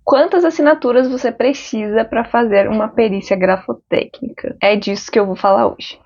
Quantas assinaturas você precisa para fazer uma perícia grafotécnica? É disso que eu vou falar hoje.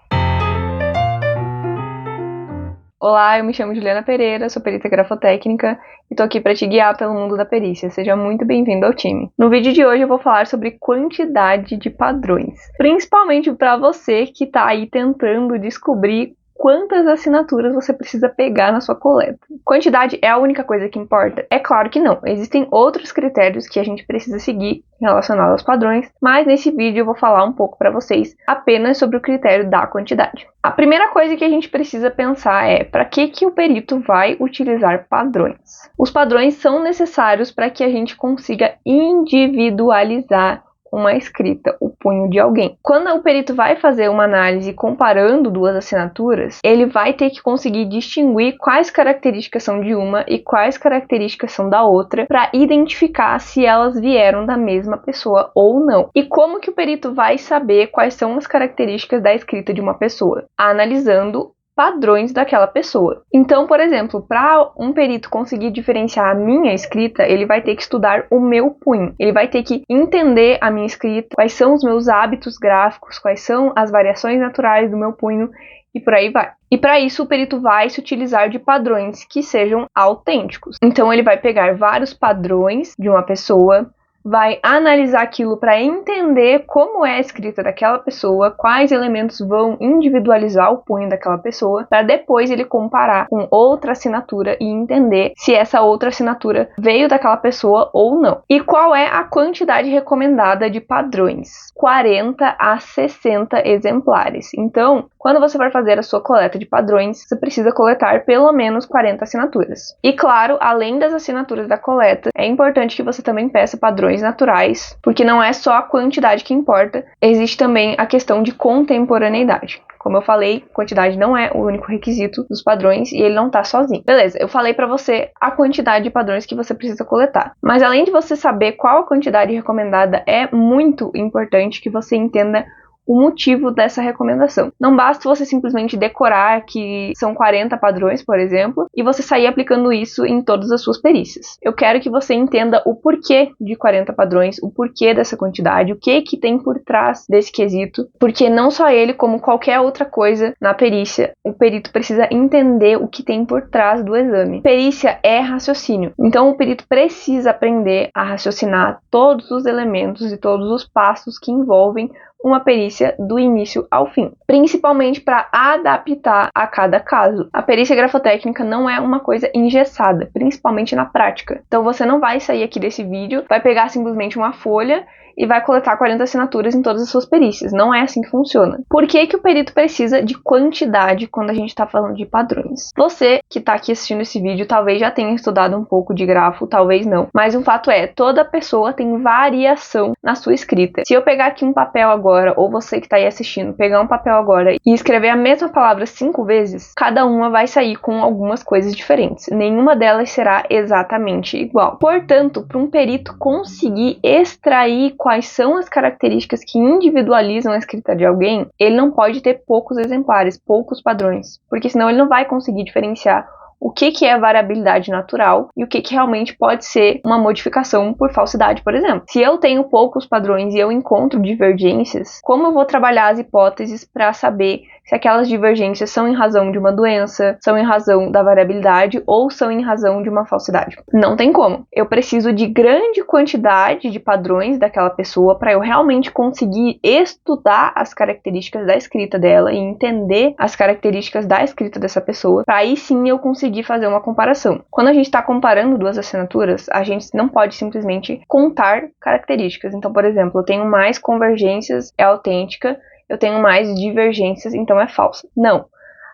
Olá, eu me chamo Juliana Pereira, sou perita grafotécnica e tô aqui para te guiar pelo mundo da perícia. Seja muito bem-vindo ao time. No vídeo de hoje eu vou falar sobre quantidade de padrões, principalmente para você que tá aí tentando descobrir quantas assinaturas você precisa pegar na sua coleta. Quantidade é a única coisa que importa? É claro que não. Existem outros critérios que a gente precisa seguir relacionados aos padrões, mas nesse vídeo eu vou falar um pouco para vocês apenas sobre o critério da quantidade. A primeira coisa que a gente precisa pensar é para que o perito vai utilizar padrões. Os padrões são necessários para que a gente consiga individualizar uma escrita, o punho de alguém. Quando o perito vai fazer uma análise comparando duas assinaturas, ele vai ter que conseguir distinguir quais características são de uma e quais características são da outra para identificar se elas vieram da mesma pessoa ou não. E como que o perito vai saber quais são as características da escrita de uma pessoa? Analisando padrões daquela pessoa. Então, por exemplo, para um perito conseguir diferenciar a minha escrita, ele vai ter que estudar o meu punho. Ele vai ter que entender a minha escrita, quais são os meus hábitos gráficos, quais são as variações naturais do meu punho e por aí vai. E para isso o perito vai se utilizar de padrões que sejam autênticos. Então ele vai pegar vários padrões de uma pessoa, vai analisar aquilo para entender como é a escrita daquela pessoa, quais elementos vão individualizar o punho daquela pessoa, para depois ele comparar com outra assinatura e entender se essa outra assinatura veio daquela pessoa ou não. E qual é a quantidade recomendada de padrões? 40 a 60 exemplares. Então, quando você for fazer a sua coleta de padrões, você precisa coletar pelo menos 40 assinaturas. E claro, além das assinaturas da coleta, é importante que você também peça padrões naturais, porque não é só a quantidade que importa, existe também a questão de contemporaneidade. Como eu falei, quantidade não é o único requisito dos padrões e ele não tá sozinho. Beleza, eu falei pra você a quantidade de padrões que você precisa coletar. Mas além de você saber qual a quantidade recomendada, é muito importante que você entenda o motivo dessa recomendação. Não basta você simplesmente decorar que são 40 padrões, por exemplo, e você sair aplicando isso em todas as suas perícias. Eu quero que você entenda o porquê de 40 padrões, o porquê dessa quantidade, o que tem por trás desse quesito, porque não só ele, como qualquer outra coisa na perícia, o perito precisa entender o que tem por trás do exame. Perícia é raciocínio, então o perito precisa aprender a raciocinar todos os elementos e todos os passos que envolvem uma perícia do início ao fim, principalmente para adaptar a cada caso. A perícia grafotécnica não é uma coisa engessada, principalmente na prática. Então você não vai sair aqui desse vídeo, vai pegar simplesmente uma folha e vai coletar 40 assinaturas em todas as suas perícias. Não é assim que funciona. Por que o perito precisa de quantidade quando a gente está falando de padrões? Você que está aqui assistindo esse vídeo talvez já tenha estudado um pouco de grafo, talvez não. Mas o fato é, toda pessoa tem variação na sua escrita. Se eu pegar aqui um papel agora, ou você que está aí assistindo, pegar um papel agora e escrever a mesma palavra 5 vezes, cada uma vai sair com algumas coisas diferentes. Nenhuma delas será exatamente igual. Portanto, para um perito conseguir extrair quais são as características que individualizam a escrita de alguém, ele não pode ter poucos exemplares, poucos padrões, porque senão ele não vai conseguir diferenciar o que é variabilidade natural e o que realmente pode ser uma modificação por falsidade, por exemplo. Se eu tenho poucos padrões e eu encontro divergências, como eu vou trabalhar as hipóteses para saber se aquelas divergências são em razão de uma doença, são em razão da variabilidade ou são em razão de uma falsidade? Não tem como. Eu preciso de grande quantidade de padrões daquela pessoa para eu realmente conseguir estudar as características da escrita dela e entender as características da escrita dessa pessoa, para aí sim eu conseguir fazer uma comparação. Quando a gente está comparando duas assinaturas, a gente não pode simplesmente contar características. Então, por exemplo, eu tenho mais convergências, é autêntica, eu tenho mais divergências, então é falsa. Não.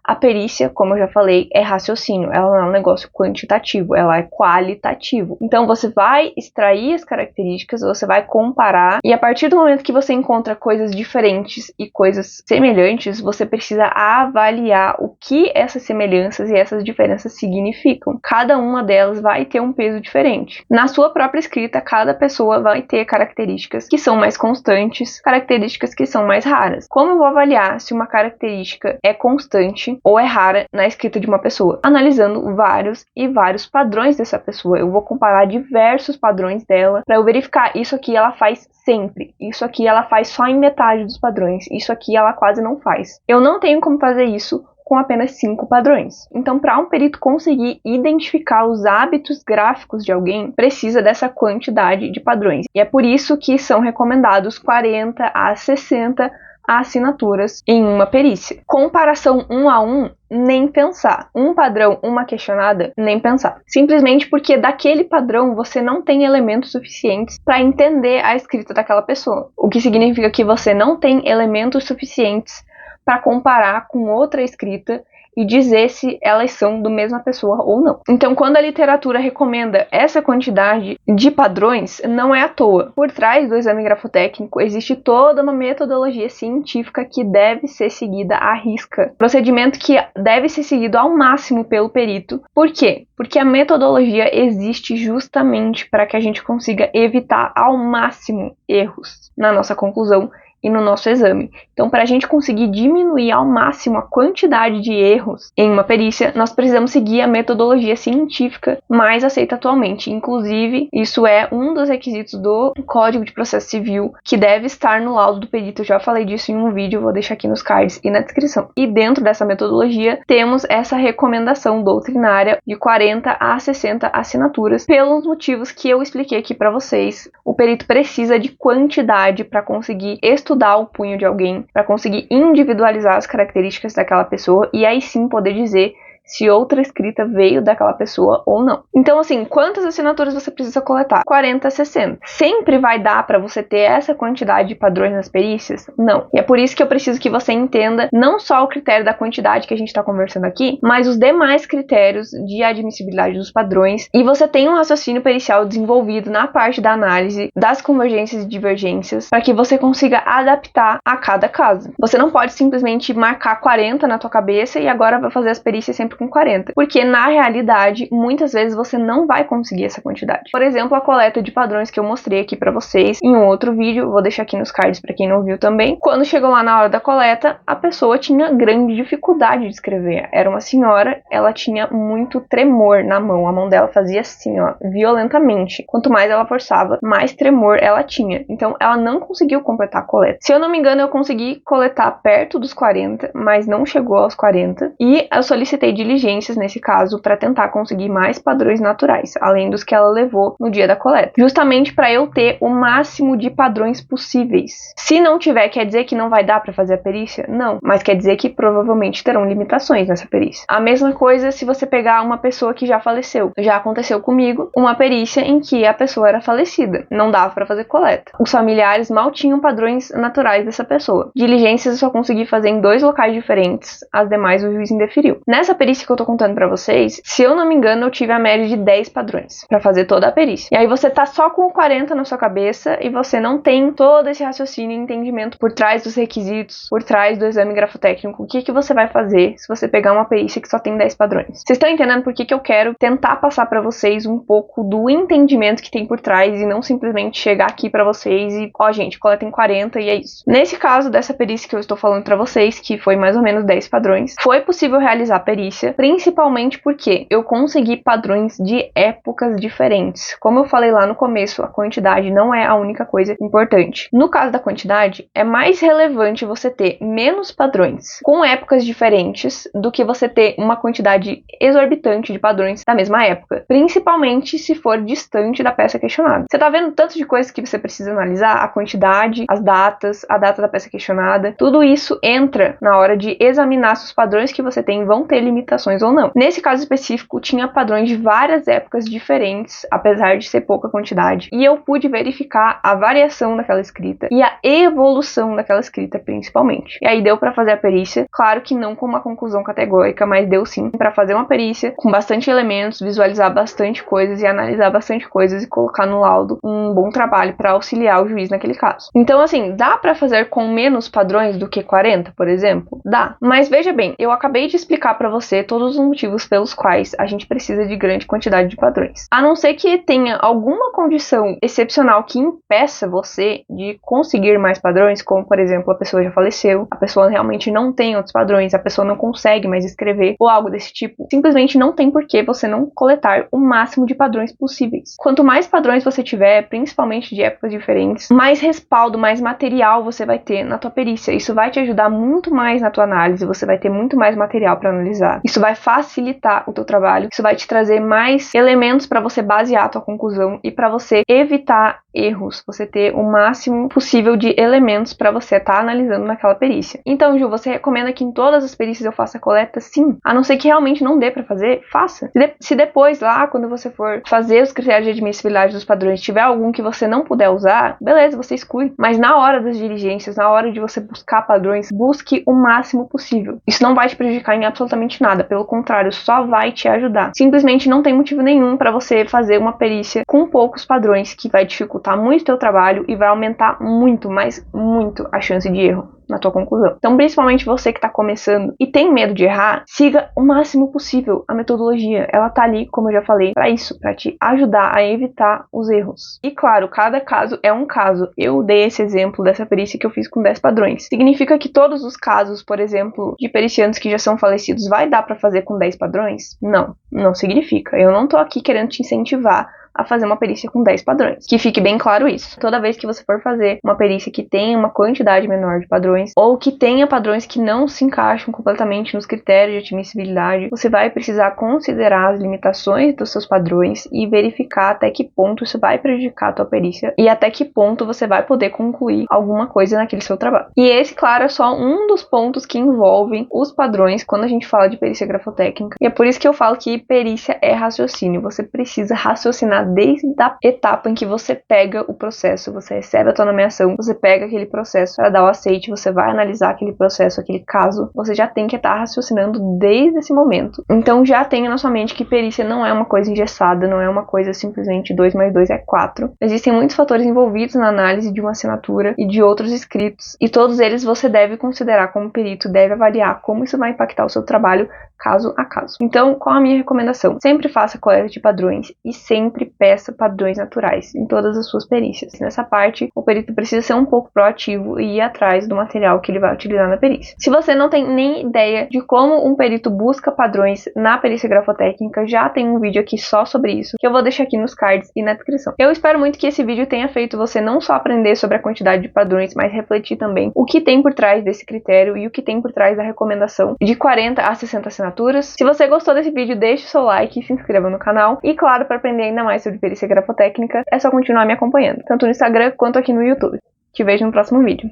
A perícia, como eu já falei, é raciocínio, ela não é um negócio quantitativo, ela é qualitativo. Então você vai extrair as características, você vai comparar, e a partir do momento que você encontra coisas diferentes e coisas semelhantes, você precisa avaliar o que essas semelhanças e essas diferenças significam. Cada uma delas vai ter um peso diferente. Na sua própria escrita, cada pessoa vai ter características que são mais constantes, características que são mais raras. Como eu vou avaliar se uma característica é constante ou é rara na escrita de uma pessoa, analisando vários e vários padrões dessa pessoa. Eu vou comparar diversos padrões dela para eu verificar isso aqui ela faz sempre, isso aqui ela faz só em metade dos padrões, isso aqui ela quase não faz. Eu não tenho como fazer isso com apenas 5 padrões. Então, para um perito conseguir identificar os hábitos gráficos de alguém, precisa dessa quantidade de padrões. E é por isso que são recomendados 40 a 60 assinaturas em uma perícia. Comparação 1 a 1, nem pensar. Um padrão, uma questionada, nem pensar. Simplesmente porque daquele padrão você não tem elementos suficientes para entender a escrita daquela pessoa. O que significa que você não tem elementos suficientes para comparar com outra escrita e dizer se elas são da mesma pessoa ou não. Então, quando a literatura recomenda essa quantidade de padrões, não é à toa. Por trás do exame grafotécnico existe toda uma metodologia científica que deve ser seguida à risca. Procedimento que deve ser seguido ao máximo pelo perito. Por quê? Porque a metodologia existe justamente para que a gente consiga evitar ao máximo erros na nossa conclusão e no nosso exame. Então, para a gente conseguir diminuir ao máximo a quantidade de erros em uma perícia, nós precisamos seguir a metodologia científica mais aceita atualmente. Inclusive, isso é um dos requisitos do Código de Processo Civil, que deve estar no laudo do perito. Eu já falei disso em um vídeo, vou deixar aqui nos cards e na descrição. E dentro dessa metodologia, temos essa recomendação doutrinária de 40 a 60 assinaturas, pelos motivos que eu expliquei aqui para vocês. O perito precisa de quantidade para conseguir estudar o punho de alguém, para conseguir individualizar as características daquela pessoa e aí sim poder dizer se outra escrita veio daquela pessoa ou não. Então, assim, quantas assinaturas você precisa coletar? 40 a 60. Sempre vai dar para você ter essa quantidade de padrões nas perícias? Não. E é por isso que eu preciso que você entenda não só o critério da quantidade que a gente está conversando aqui, mas os demais critérios de admissibilidade dos padrões, e você tem um raciocínio pericial desenvolvido na parte da análise das convergências e divergências para que você consiga adaptar a cada caso. Você não pode simplesmente marcar 40 na tua cabeça e agora vai fazer as perícias sempre com 40, porque na realidade muitas vezes você não vai conseguir essa quantidade. Por exemplo, a coleta de padrões que eu mostrei aqui para vocês em um outro vídeo, vou deixar aqui nos cards para quem não viu também. Quando chegou lá na hora da coleta, a pessoa tinha grande dificuldade de escrever. Era uma senhora, ela tinha muito tremor na mão, a mão dela fazia assim, ó, violentamente. Quanto mais ela forçava, mais tremor ela tinha. Então ela não conseguiu completar a coleta. Se eu não me engano, eu consegui coletar perto dos 40, mas não chegou aos 40, e eu solicitei diligências nesse caso para tentar conseguir mais padrões naturais, além dos que ela levou no dia da coleta, justamente para eu ter o máximo de padrões possíveis. Se não tiver, quer dizer que não vai dar para fazer a perícia? Não, mas quer dizer que provavelmente terão limitações nessa perícia. A mesma coisa se você pegar uma pessoa que já faleceu. Já aconteceu comigo uma perícia em que a pessoa era falecida, não dava para fazer coleta. Os familiares mal tinham padrões naturais dessa pessoa. Diligências eu só consegui fazer em 2 locais diferentes, as demais o juiz indeferiu. Nessa perícia que eu tô contando pra vocês, se eu não me engano, eu tive a média de 10 padrões pra fazer toda a perícia. E aí você tá só com o 40 na sua cabeça e você não tem todo esse raciocínio e entendimento por trás dos requisitos, por trás do exame grafotécnico. O que você vai fazer se você pegar uma perícia que só tem 10 padrões? Vocês estão entendendo por que eu quero tentar passar pra vocês um pouco do entendimento que tem por trás e não simplesmente chegar aqui pra vocês e, ó, gente, coletem 40 e é isso. Nesse caso dessa perícia que eu estou falando pra vocês, que foi mais ou menos 10 padrões, foi possível realizar a perícia, principalmente porque eu consegui padrões de épocas diferentes. Como eu falei lá no começo, a quantidade não é a única coisa importante. No caso da quantidade, é mais relevante você ter menos padrões com épocas diferentes do que você ter uma quantidade exorbitante de padrões da mesma época, principalmente se for distante da peça questionada. Você tá vendo tanto de coisas que você precisa analisar? A quantidade, as datas, a data da peça questionada, tudo isso entra na hora de examinar se os padrões que você tem vão ter limitações ou não. Nesse caso específico, tinha padrões de várias épocas diferentes, apesar de ser pouca quantidade, e eu pude verificar a variação daquela escrita e a evolução daquela escrita, principalmente. E aí deu para fazer a perícia, claro que não com uma conclusão categórica, mas deu sim para fazer uma perícia com bastante elementos, visualizar bastante coisas e analisar bastante coisas e colocar no laudo um bom trabalho para auxiliar o juiz naquele caso. Então, assim, dá para fazer com menos padrões do que 40, por exemplo? Dá. Mas veja bem, eu acabei de explicar para você você todos os motivos pelos quais a gente precisa de grande quantidade de padrões. A não ser que tenha alguma condição excepcional que impeça você de conseguir mais padrões, como por exemplo, a pessoa já faleceu, a pessoa realmente não tem outros padrões, a pessoa não consegue mais escrever, ou algo desse tipo, simplesmente não tem por que você não coletar o máximo de padrões possíveis. Quanto mais padrões você tiver, principalmente de épocas diferentes, mais respaldo, mais material você vai ter na tua perícia. Isso vai te ajudar muito mais na tua análise, você vai ter muito mais material para analisar. Isso vai facilitar o teu trabalho, isso vai te trazer mais elementos para você basear a tua conclusão e para você evitar erros, você ter o máximo possível de elementos para você estar analisando naquela perícia. Então, Ju, você recomenda que em todas as perícias eu faça a coleta? Sim. A não ser que realmente não dê para fazer, faça. Se depois lá, quando você for fazer os critérios de admissibilidade dos padrões, tiver algum que você não puder usar, beleza, você exclui. Mas na hora das diligências, na hora de você buscar padrões, busque o máximo possível. Isso não vai te prejudicar em absolutamente nada, pelo contrário, só vai te ajudar. Simplesmente não tem motivo nenhum para você fazer uma perícia com poucos padrões, que vai dificultar muito o teu trabalho e vai aumentar muito, mas muito a chance de erro na tua conclusão. Então, principalmente você que está começando e tem medo de errar, siga o máximo possível a metodologia. Ela tá ali, como eu já falei, para isso, para te ajudar a evitar os erros. E claro, cada caso é um caso. Eu dei esse exemplo dessa perícia que eu fiz com 10 padrões. Significa que todos os casos, por exemplo, de periciantes que já são falecidos, vai dar para fazer com 10 padrões? Não, não significa. Eu não tô aqui querendo te incentivar a fazer uma perícia com 10 padrões. Que fique bem claro isso. Toda vez que você for fazer uma perícia que tenha uma quantidade menor de padrões, ou que tenha padrões que não se encaixam completamente nos critérios de admissibilidade, você vai precisar considerar as limitações dos seus padrões e verificar até que ponto isso vai prejudicar a tua perícia e até que ponto você vai poder concluir alguma coisa naquele seu trabalho. E esse, claro, é só um dos pontos que envolvem os padrões quando a gente fala de perícia grafotécnica. E é por isso que eu falo que perícia é raciocínio. Você precisa raciocinar desde a etapa em que você pega o processo, você recebe a tua nomeação, você pega aquele processo para dar o aceite, você vai analisar aquele processo, aquele caso, você já tem que estar raciocinando desde esse momento. Então já tenha na sua mente que perícia não é uma coisa engessada, não é uma coisa simplesmente 2 mais 2 é 4. Existem muitos fatores envolvidos na análise de uma assinatura e de outros escritos, e todos eles você deve considerar como perito, deve avaliar como isso vai impactar o seu trabalho caso a caso. Então, qual a minha recomendação? Sempre faça coleta de padrões e sempre peça padrões naturais em todas as suas perícias. Nessa parte, o perito precisa ser um pouco proativo e ir atrás do material que ele vai utilizar na perícia. Se você não tem nem ideia de como um perito busca padrões na perícia grafotécnica, já tem um vídeo aqui só sobre isso, que eu vou deixar aqui nos cards e na descrição. Eu espero muito que esse vídeo tenha feito você não só aprender sobre a quantidade de padrões, mas refletir também o que tem por trás desse critério e o que tem por trás da recomendação de 40 a 60 assinaturas. Se você gostou desse vídeo, deixe o seu like e se inscreva no canal. E claro, para aprender ainda mais sobre perícia grafotécnica, é só continuar me acompanhando, tanto no Instagram quanto aqui no YouTube. Te vejo no próximo vídeo.